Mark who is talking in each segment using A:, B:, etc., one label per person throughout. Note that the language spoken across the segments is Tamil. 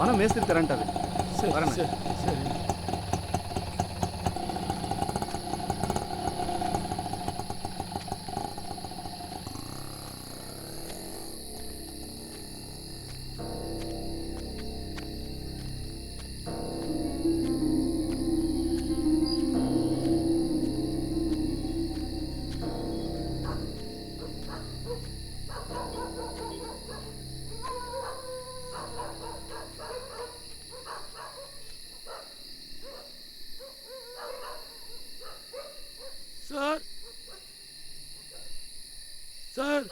A: பணம் மேஸ்திரி தரேன்ட்டாரு.
B: சரி
A: வரேன்.
B: சரி சரி. சார் சார்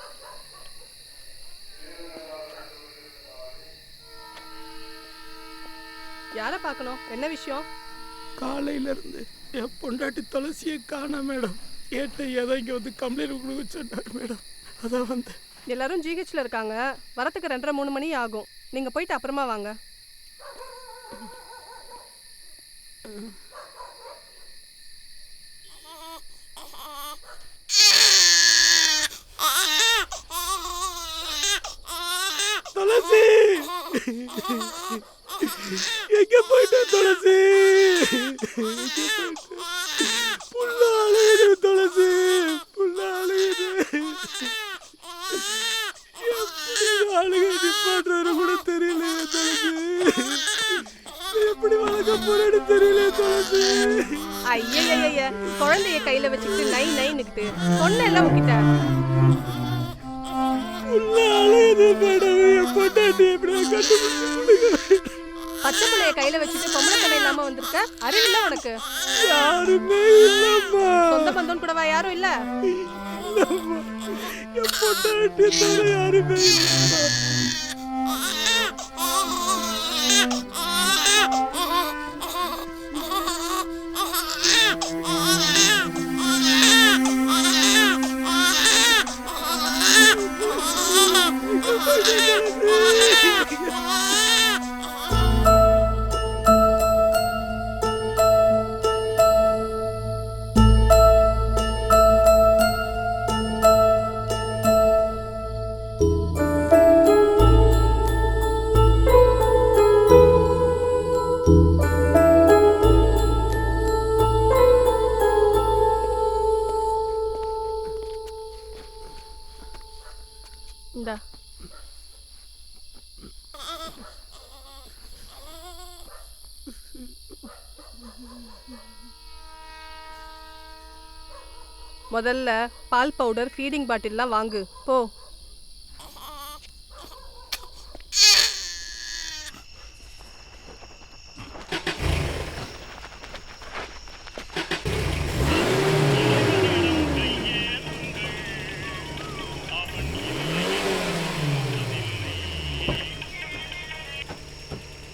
C: யாரை பார்க்கணும்? என்ன விஷயம்?
B: காலையில இருந்து என் பொண்டாட்டி துளசியை காணோம் மேடம். கேட்ட ஏதோ இங்கே வந்து கம்ப்ளைண்ட் கொடுக்க சொன்னார் மேடம். அதான் வந்தேன்.
C: எல்லாரும் ஜிஹெச்ல இருக்காங்க. வரத்துக்கு 2:30-3 மணி ஆகும். நீங்க போயிட்டு அப்புறமா வாங்க.
B: துளசி எங்க போயிட்ட துளசி? புள்ள அழுகுது துளசி, புள்ள அழுகுது. எப்படி அழுக நிப்பாட்டுறது கூட தெரியலையே துளசி. எப்படி வளர்க்க போறேன்னு தெரியல துளசி.
C: ஐயய்ய, குழந்தைய கையில வச்சுக்கிட்டு நை நைன்னுக்கிட்டு சொன்ன எல்லாம் உங்கிட்ட.
B: புள்ள அழுகுது மேடம். என் பொண்டாட்டி எப்படியா கண்டுபிடிச்சு
C: பச்சை பிள்ளைய கையில வச்சுட்டு பொம்பளை கண்ணை இல்லாம வந்திருக்க. அறிவில்ல உனக்கு?
B: யாருமே இல்லம்மா.
C: சொந்த பந்தம் கூடவா யாரும் இல்ல?
B: இல்லம்மா, என் பொண்டாட்டி தவிர யாருமே இல்லம்மா.
C: இந்தா. முதல்ல பால் பவுடர், ஃபீடிங் பாட்டில்லாம் வாங்கு போ.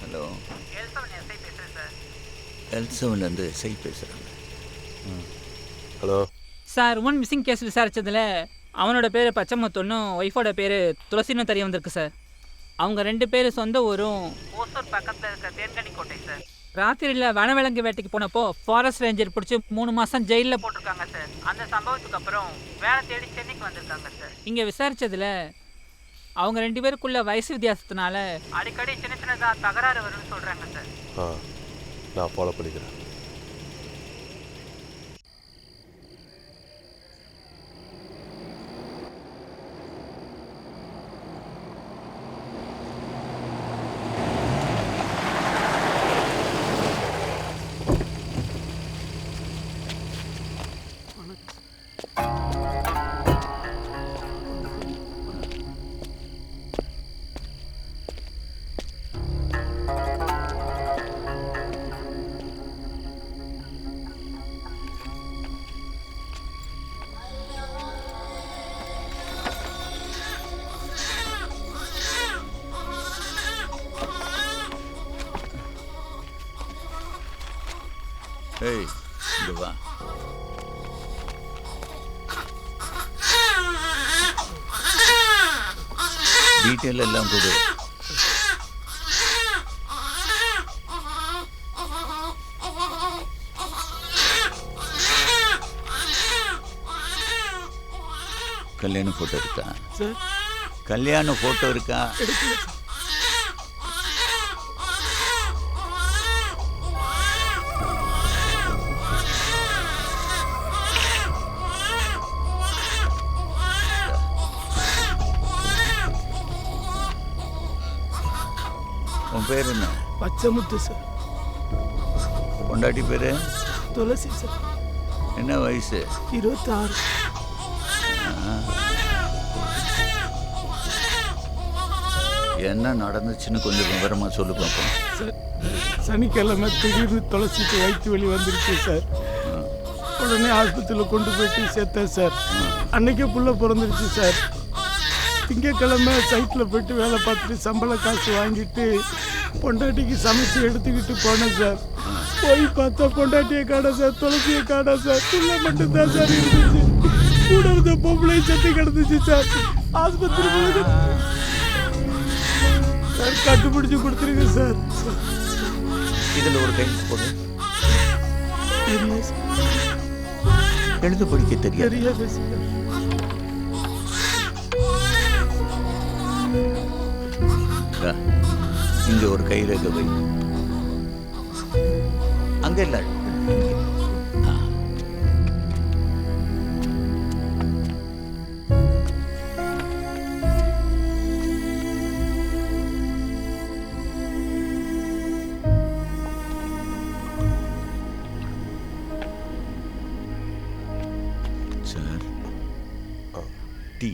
D: ஹலோ, எல்சவன்லேருந்து எஸ்ஐ பேசுகிறேன்.
E: Hello
F: sir, one missing case விசாரித்ததில் அவனோட பேர் பச்சைமுத்துன்னும் ஒய்ஃபோட பேர் துளசின்னு தெரிய வந்திருக்கு சார். அவங்க 2 பேர் சொந்த ஊரும் ஓசூர் பக்கத்தில் இருக்க தேன்கனி கோட்டை சார். ராத்திரியில் வனவிலங்கு வேட்டைக்கு போனப்போ ஃபாரஸ்ட் ரேஞ்சர் பிடிச்சி 3 மாதம் ஜெயிலில் போட்டிருக்காங்க சார். அந்த சம்பவத்துக்கு அப்புறம் வேலை தேடி சென்னைக்கு வந்திருக்காங்க சார். இங்கே விசாரித்ததில் அவங்க 2 பேருக்குள்ள வயசு வித்தியாசத்தினால அடிக்கடி சின்ன சின்னதாக தகராறு வரும்னு சொல்கிறாங்க சார்.
E: நான் ஃபாலோ பண்ணிக்கிறேன்.
D: ஏய், இங்க வா. டீட்டெயில் எல்லாம் கொடு. கல்யாண போட்டோ இருக்கா? கல்யாண போட்டோ இருக்கா? உன் பேர் என்ன?
B: பச்சைமுத்து சார்.
D: பொண்டாட்டி பேர்?
B: துளசி சார்.
D: என்ன வயசு?
B: 26.
D: என்ன நடந்துச்சுன்னு கொஞ்சம் விவரமாக சொல்லு பார்ப்போம்.
B: சார், சனிக்கிழமை திடீர்னு துளசிக்கு வயிற்று வலி வந்துருச்சு சார். உடனே ஆஸ்பத்திரியில் கொண்டு போயிட்டு சேர்த்தேன் சார். அன்னைக்கே புள்ள பிறந்துருச்சு சார். திங்கக்கிழமை சைட்டில் போயிட்டு வேலை பார்த்துட்டு சம்பள காசு வாங்கிட்டு பொண்டாட்டிக்கு சமைச்சு எடுத்துக்கிட்டு போனேன் சார். போய் பார்த்தா பொண்டாட்டியை காணா சார், துளசியை காணா சார். புள்ள மட்டும்தான் சார் இருந்துச்சு. கூட இருந்த பொம்பளை சட்டி கிடந்துச்சு சார். ஆஸ்பத்திரி போகுது சார், கண்டுபிடிச்சு கொடுத்துருங்க சார்.
D: இதில் ஒரு கைது போடு.
B: தெரியாது சார்.
D: எழுத படிக்க தெரியாது.
B: தெரியாது சார்.
D: இங்க ஒரு கைரேகை வை. அங்க இல்ல. Sir, tea.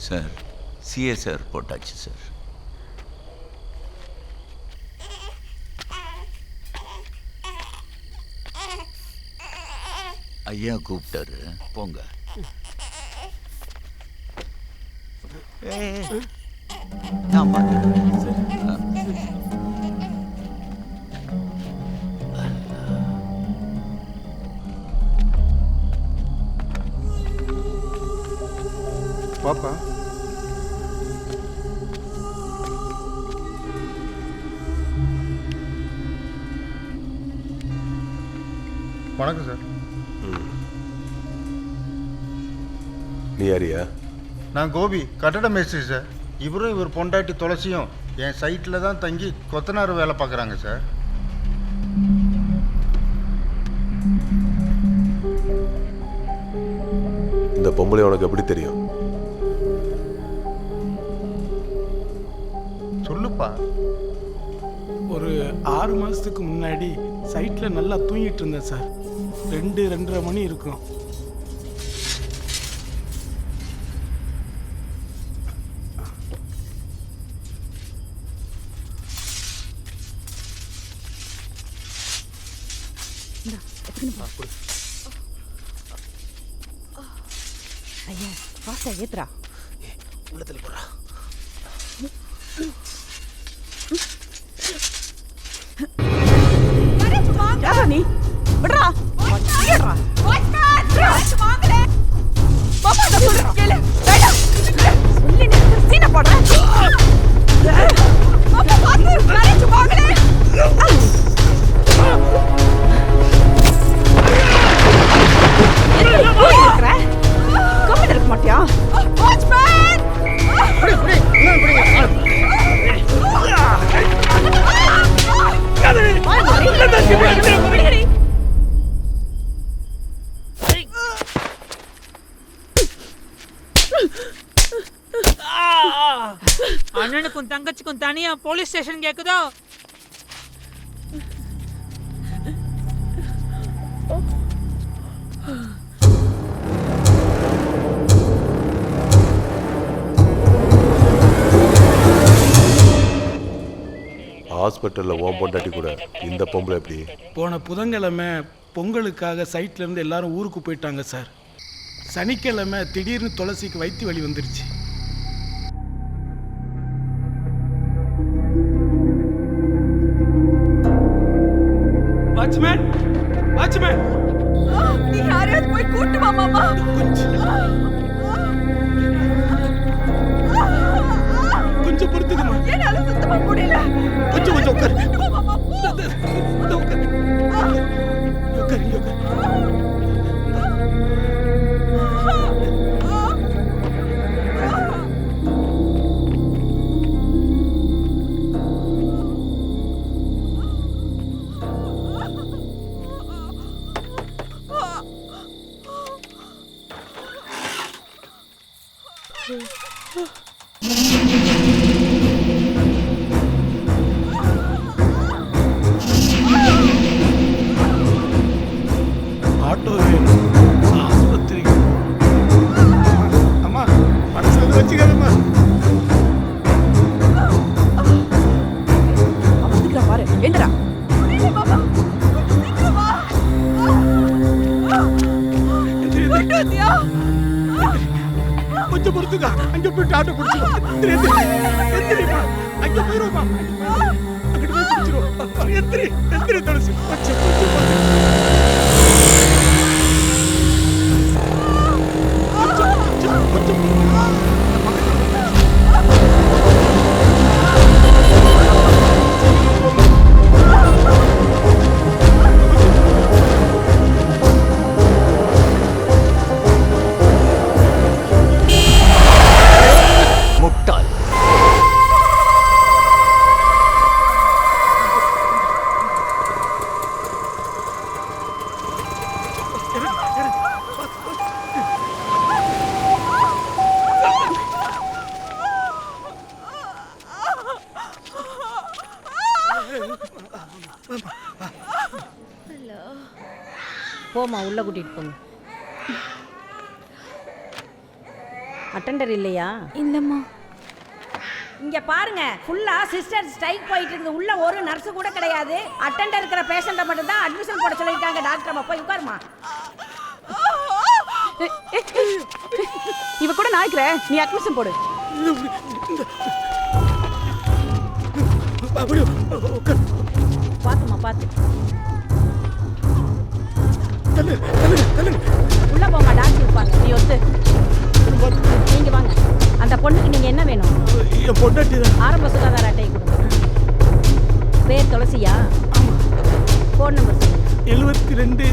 D: சார், சிஎஸ்ஆர் போட்டாச்சு சார். ஐயா கூப்பிட்டாரு, போங்க. நான் பார்த்துக்கிறேன்.
A: பாப்பா வணக்கம் சார்.
E: நீ யாரியா?
A: நான் கோபி, கட்டட மேஸ்திரி சார். இவரும் இவர் பொண்டாட்டி துளசியும் என் சைட்டில் தான் தங்கி கொத்தனார் வேலை பார்க்குறாங்க சார்.
E: இந்த பொம்பளை உனக்கு எப்படி தெரியும்?
A: சொல்லுப்பா.
B: ஒரு 6 மாதத்துக்கு முன்னாடி சைட்டில் நல்லா தூங்கிட்டு இருந்தேன் சார். 2-2:30 மணி இருக்கும்.
G: ஐயா வாசா ஏத்துறா.
B: உள்ளத்தில் போடுறா.
G: யாரா நீ? விடுறா. ஏறா. பாப்பா நான் சொல்றேன் கேளு. வேண்டாம். சொல்லி நீ சீன போடுற. பாப்பா பாத்து கரெக்ட் வாங்கலே. கம்மி இருக்க மாட்டியா? வாட்ச்மேன்.
F: அண்ணனுக்கும் தங்கச்சிக்கும் தனியா போலீஸ் ஸ்டேஷன் கேக்குதோ?
E: ஹாஸ்பிட்டலில் ஓம் பொண்டாட்டி கூட இந்த பொம்பளை எப்படி?
B: போன புதன்கிழமை பொங்கலுக்காக சைட்லேருந்து எல்லாரும் ஊருக்கு போயிட்டாங்க சார். சனிக்கிழமை திடீர்னு துளசிக்கு வயிற்று வலி வந்துருச்சு. வாட்ச்மேன்
G: நீ யாரையாவது போய் கூட்டு வா மாமா.
B: கொஞ்சம் பொறுத்துக்கமா.
G: என்னால சுத்தமா முடியல.
B: கொஞ்சம் உட்காரு.
G: போ மாமா, போ.
B: உட்காரு. உட்காரு. ஆட்டோ வேணும் ஆஸ்பத்திரிக்கு. அம்மா மனசுல வச்சுக்காதம்மா.
G: அவன் பாரு என்னடா மாமா. சீக்கிரம் வா. கொண்டு வந்தியா?
B: கொஞ்சம் பொறுத்துக்கா. அங்க போயிட்டு ஆட்டோ பிடிச்சிடும். எந்திரிமா. அங்க போயிருவோமா. அங்கிட்டு போய் பிடிச்சிரும். எந்திரி துளசி.
D: முட்டாள்.
H: போமா உள்ள கூட்டிட்டு போங்க. அட்டெண்டர் இல்லையா?
G: இல்லம்மா.
H: இங்க பாருங்க, ஃபுல்லா சிஸ்டர் ஸ்ட்ரைக் போயிட்டு இருக்குது. உள்ள ஒரு நர்ஸ் கூட கிடையாது. அட்டெண்டர் இருக்கிற பேஷண்ட்டை மட்டும் தான் அட்மிஷன் போட சொல்லிருக்காங்க டாக்டர். அம்மா போய் உட்காருமா.
G: இவ கூட நாய்க்கிற, நீ அட்மிஷன் போடு.
H: பாத்துமா பாத்து. உள்ள போமா, டாக்டர் இருப்பாங்க. நீ ஒத்து. நீங்க வாங்க. அந்த பொண்ணுக்கு நீங்க என்ன வேணும்?
B: என் பொண்டாட்டி தான்.
H: ஆரம்ப சுகாதார அட்டை கொடுங்க. பேர் துளசியா? ஃபோன் நம்பர் சொல்லுங்க.
B: 72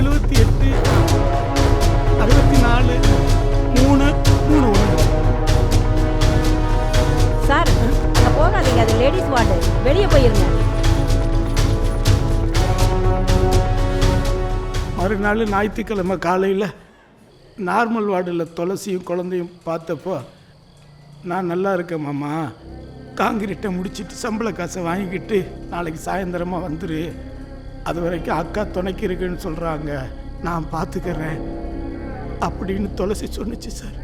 B: 78 64 331.
H: சார் அங்க போகாதீங்க, அது லேடிஸ் வார்டு. வெளியே போயிருங்க.
B: மறுநாள் ஞாயிற்றுக்கிழமை காலையில் நார்மல் வார்டில் துளசியும் குழந்தையும் பார்த்தப்போ, நான் நல்லா இருக்கேன் மாமா, காங்கிரீட்டை முடிச்சிட்டு சம்பள காசை வாங்கிக்கிட்டு நாளைக்கு சாயந்தரமாக வந்துரு, அது வரைக்கும் அக்கா துணைக்கு இருக்குன்னு சொல்கிறாங்க, நான் பார்த்துக்கிறேன் அப்படின்னு துளசி சொன்னிச்சு சார்.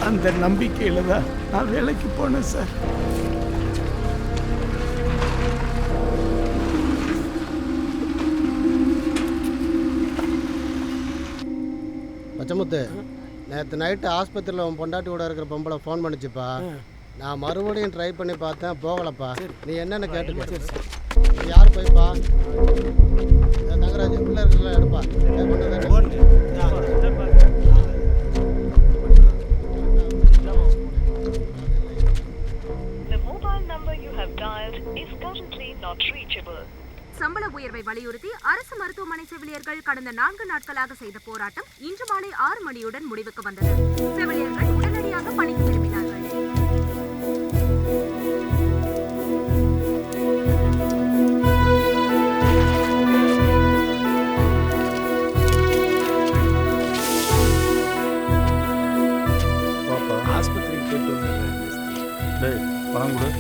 B: அந்த நம்பிக்கையில் தான் நான் வேலைக்கு போனேன் சார்.
I: பச்சமுத்து, நேற்று நைட்டு ஆஸ்பத்திரியில் உன் பொண்டாட்டியோட இருக்கிற பொம்பளை ஃபோன் பண்ணிச்சுப்பா. நான் மறுபடியும் ட்ரை பண்ணி பார்த்தேன், போகலப்பா. நீ என்னென்னு கேட்டுக்க. யார் போய்ப்பா? தங்கராஜ் உள்ள இருக்கலாம் எடுப்பா.
J: சம்பள உயர்வை வலியுறுத்தி அரசு மருத்துவமனை செவிலியர்கள் கடந்த 4 நாட்களாக செய்த போராட்டம் இன்று மாலை 6 மணியுடன் முடிவுக்கு வந்தது. செவிலியர்கள் உடனடியாக பணிக்கு திரும்பினார்கள்.
B: ஆஸ்பத்திரிக்கு போயிட்டு வந்தேன்.
A: டேய் பணம் கொடு.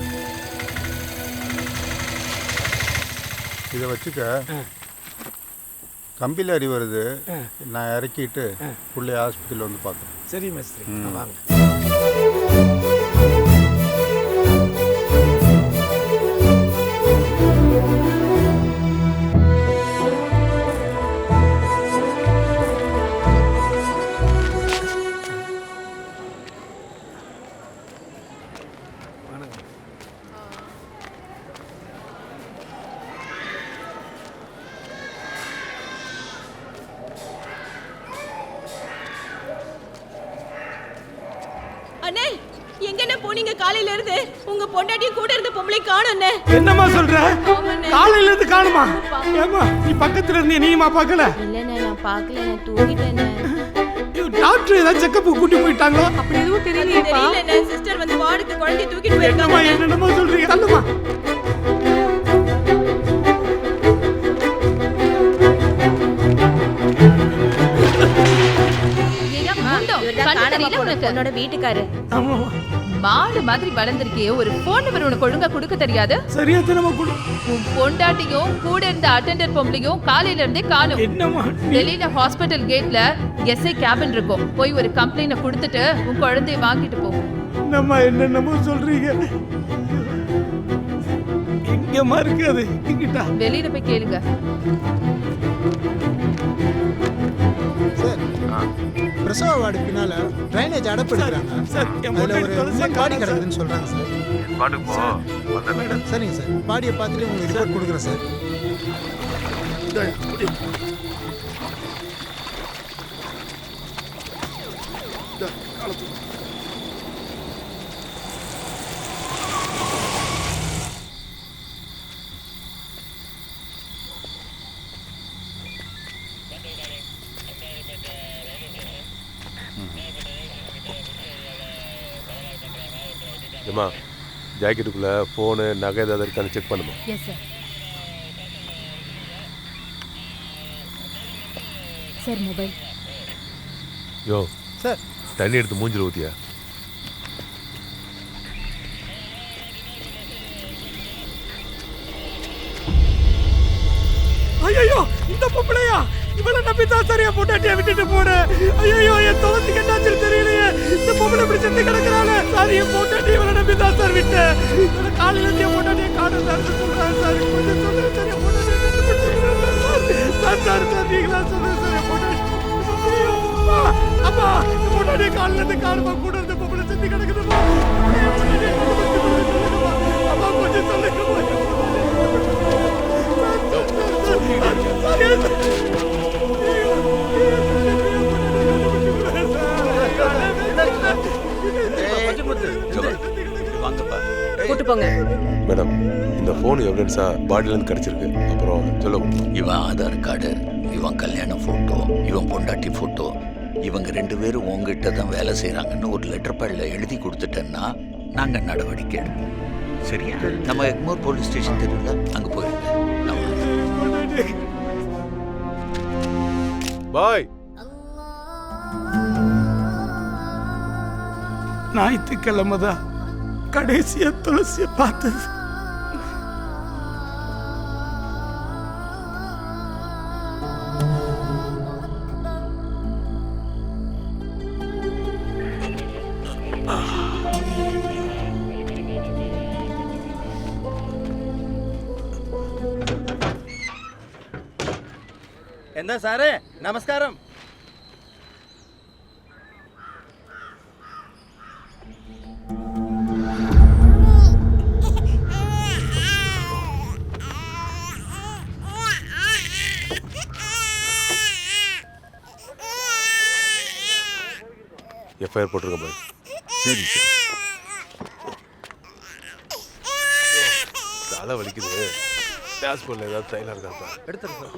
A: இதை வச்சுக்க. கம்பியில் அடி வருது, நான் இறக்கிட்டு பிள்ளைய ஹாஸ்பிட்டலில் வந்து பார்க்குறேன்.
B: சரி மேஸ்திரி, வாங்க.
G: அண்ணே எங்கண்ணே போனீங்க காலையில இருந்து? உங்க பொண்டாட்டி கூட இருந்த பொம்பளை காணோண்ணே.
B: என்னம்மா சொல்ற? காலையில இருந்து காணுமா? ஏமா நீ பக்கத்துல இருந்து நீமா பார்க்கல?
G: இல்லண்ணே நான் பார்க்கல, நான் தூங்கிட்டேனே.
B: டாக்டர் ஏதாவது செக்கப் கூட்டி போயிட்டாங்களா?
C: அப்படி எதுவும் தெரியலையேப்பா.
G: தெரியலண்ணே, சிஸ்டர் வந்து வார்டுக்கு குழந்தைய தூக்கிட்டு போயிருக்காங்க.
B: என்னமா சொல்றீங்க? தள்ளுமா.
G: உன்னோட வீட்டுக்காரு
B: ஆமா
G: மாடு மாதிரி வளர்ந்திருக்கே, ஒரு போன் நம்பர் உனக்கு ஒழுங்கா கொடுக்க தெரியாது?
B: சரியா தரமா கொடு.
G: உன் பொண்டாட்டியும் கூட இருந்த அட்டெண்டர் பொம்பளையும் காலையில இருந்தே காணும்.
B: என்னமா
G: டெல்லியில ஹாஸ்பிட்டல் கேட்ல எஸ்ஐ கேபின் இருக்கும், போய் ஒரு கம்ப்ளைண்ட் கொடுத்துட்டு உன் குழந்தைய வாங்கிட்டு போ.
B: என்னம்மா என்னென்னமோ சொல்றீங்க? எங்கம்மா இருக்காது? இங்கிட்டா
G: வெளியில போய் கேளுங்க.
I: பிரசவ வார்டு பின்னால ட்ரைனேஜ் அடப்பிடுறாங்க
B: சார் என்
I: அதுல
B: பொண்டாட்டி
I: ஒரு
B: தொலைச்சா
I: பாடி கிடக்குதுன்னு சொல்றாங்க சார். சரிங்க சார், பாடியை பார்த்துட்டு உங்களுக்கு ரிப்போர்ட் கொடுக்குறேன் சார்.
E: ஏம்மா ஜாக்கெட்டுக்குள்ளே ஃபோனு நகை ஏதாவது இருக்கான்னு செக் பண்ணுமா?
G: Yes sir. Sir mobile.
E: யோ
I: சார்
E: தண்ணி எடுத்து மூஞ்சில் ஊற்றியா?
B: ஐயோ இந்த பொம்பளையா? இவளை நம்பி தான் சரியா பொண்டாட்டியை விட்டுட்டு போனேன். ஐயோ என் துளசி கண்டாச்சுன்னு தெரியலையே. இந்த பொம்பளை இப்படி செத்து கிடக்குறாங்க. சார் என் பொண்டாட்டி இவளை நம்பி தான் சார் விட்டேன். இவளை காலையில இருந்து என் பொண்டாட்டியை காணும் சார் சொல்றாங்க சார். கொஞ்சம் சொல்லுங்க சார் என் பொண்டாட்டியை சார் நீங்களா சொல்லுங்க சார் என் பொண்டாட்டி. அம்மா இந்த பொண்டாட்டியை காலையில இருந்து காணுமா? கூட இருந்த பொம்பளை செத்து கிடக்குதுமா. அம்மா கொஞ்சம் சொல்லுங்கம்மா.
C: கூட்டு போங்க.
E: மேடம் இந்த ஃபோன் எவிடன்ஸாக பாடியிலேருந்து கிடச்சிருக்கு. அப்புறம் சொல்லுங்க.
D: இவன் ஆதார் கார்டு, இவன் கல்யாண ஃபோட்டோ, இவன் பொண்டாட்டி ஃபோட்டோ, இவங்க 2 பேரும் உங்ககிட்ட தான் வேலை செய்கிறாங்கன்னு ஒரு லெட்டர் பேடில் எழுதி கொடுத்துட்டேன்னா நாங்கள் நடவடிக்கை எடுப்போம். சரியா? நம்ம எக்மோர் போலீஸ் ஸ்டேஷன் தெரியல, அங்கே போயிருங்க.
E: பாய்.
B: ஞாயிற்றுக்கிழமை தான் கடைசியா துளசியை பார்த்தது.
I: എന്താ സാറേ നമസ്കാരം.
E: எஃப்ஐஆர் போட்டிருக்க பாய்.
D: சரி சார்.
E: தலை வலிக்குது. டேஷ்போர்டில் ஏதாவது தைலம் இருக்காப்பா?
I: எடுத்துரு சார்.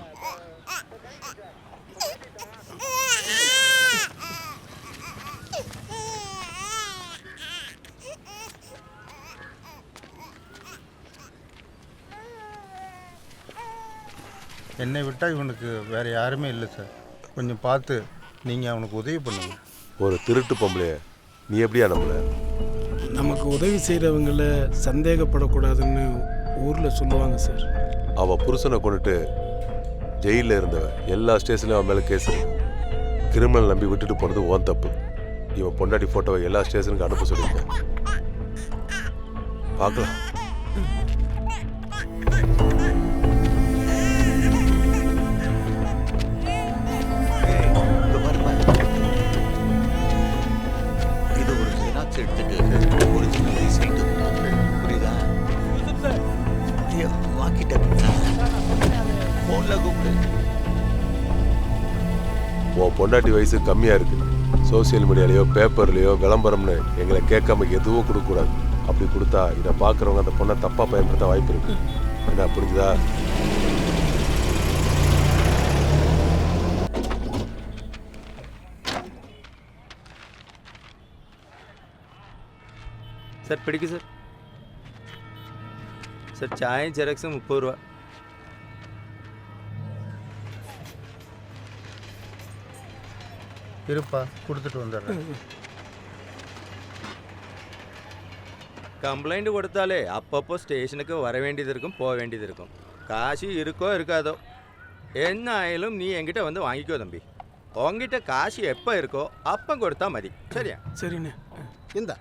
A: என்னை விட்டால் இவனுக்கு வேறு யாருமே இல்லை சார். கொஞ்சம் பார்த்து நீங்கள் அவனுக்கு உதவி பண்ணுங்க.
E: ஒரு திருட்டு பொம்பளைய நீ எப்படியா நம்மள?
B: நமக்கு உதவி செய்கிறவங்கள சந்தேகப்படக்கூடாதுன்னு ஊரில் சொல்லுவாங்க சார்.
E: அவள் புருஷனை கொண்டுட்டு ஜெயிலில் இருந்தவ எல்லா ஸ்டேஷன்லையும் அவன் மேலே கேஸ் இருக்கு. கிரிமினல் நம்பி விட்டுட்டு போனது ஓன் தப்பு. இவன் பொண்டாட்டி ஃபோட்டோவை எல்லா ஸ்டேஷனுக்கு அனுப்ப சொல்லியிருக்கேன். பார்க்கலாம்.
D: இது ஒரு ஜெராக்ஸ் எடுத்துட்டு ஒரிஜினல் ரைஸ் புரியுதா? வாக்கிட்ட ஃபோனில் கூப்பிடு.
E: உன் பொண்டாட்டி வயசு கம்மியாக இருக்கு. சோசியல் மீடியாலேயோ பேப்பர்லேயோ விளம்பரம்னு எங்களை கேட்காம எதுவும் கொடுக்கக்கூடாது. அப்படி கொடுத்தா இதை பார்க்குறவங்க அந்த பொண்ணை தப்பாக பயன்படுத்த வாய்ப்பு இருக்கு. என்ன புரிஞ்சுதா?
K: சார் பிடிக்கும் சார். சார் சாயம் ஜெராக்ஸும் 30 ரூபா.
A: இருப்பா, கொடுத்துட்டு வந்துடுறேன்.
K: கம்ப்ளைண்ட் கொடுத்தாலே அப்பப்போ ஸ்டேஷனுக்கு வர வேண்டியது இருக்கும், போக வேண்டியது இருக்கும். காசு இருக்கோ இருக்காதோ என்ன ஆயிலும் நீ என்கிட்ட வந்து வாங்கிக்கோ தம்பி. உங்ககிட்ட காசு எப்போ இருக்கோ அப்போ கொடுத்தா மதி. சரியா?
B: சரிண்ணே.
I: இந்த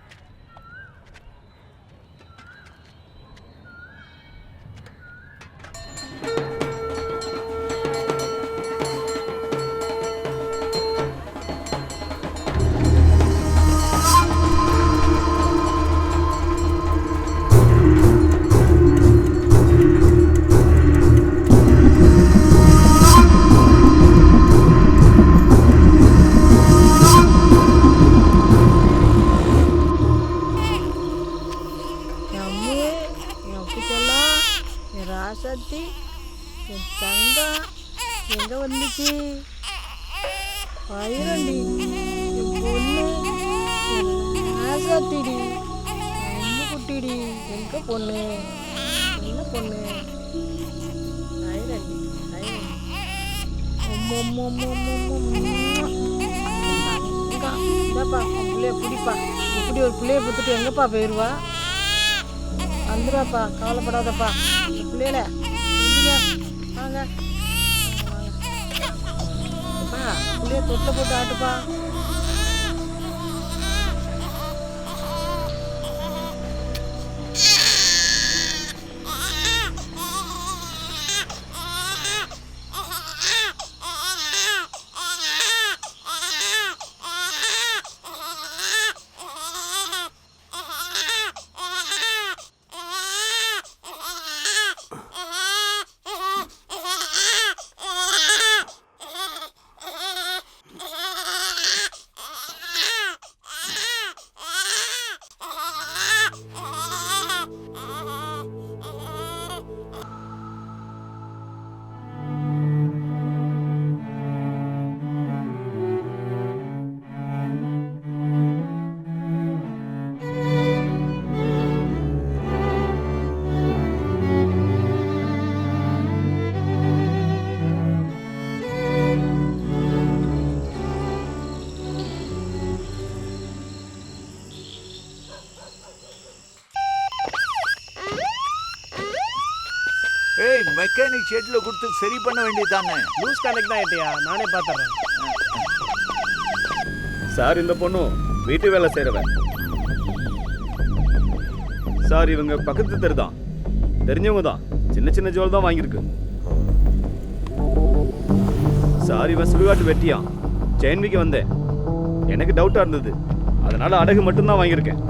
H: ராசாத்தி என் தங்கம் எங்க வந்துச்சு? பயிரண்டி என் பொண்ணு ராசாத்திடி, என்ன குட்டிடி, எங்க பொண்ணு, என்ன பொண்ணு? பயிரண்டி இதாப்பா பிள்ளைய பிடிப்பா. இப்படி ஒரு பிள்ளைய பார்த்துட்டு எங்கப்பா போயிடுவா? வந்துடாப்பா, கவலைப்படாதப்பா. பிள்ளைல வாங்க பிள்ளைய தொட்டில் போட்டு ஆட்டுப்பா.
D: ஏய், மெக்கானிக் ஷெட்ல கொடுத்து சரி பண்ண வேண்டியதானே?
B: லூஸ் கனெக்ட் தான் ஏட்டியா, நானே பார்த்துறேன்.
L: சார் இந்த பொண்ணு வீட்டு வேலை செய்கிறவன் சார். இவங்க பக்கத்து தெரு தான், தெரிஞ்சவங்க தான். சின்ன சின்ன ஜுவல் தான் வாங்கியிருக்கு சார். இவன் சுடுகாட்டு வெட்டியான். செயின்விக்கு வந்தேன், எனக்கு டவுட்டாக இருந்தது, அதனால அடகு மட்டும்தான் வாங்கியிருக்கேன்.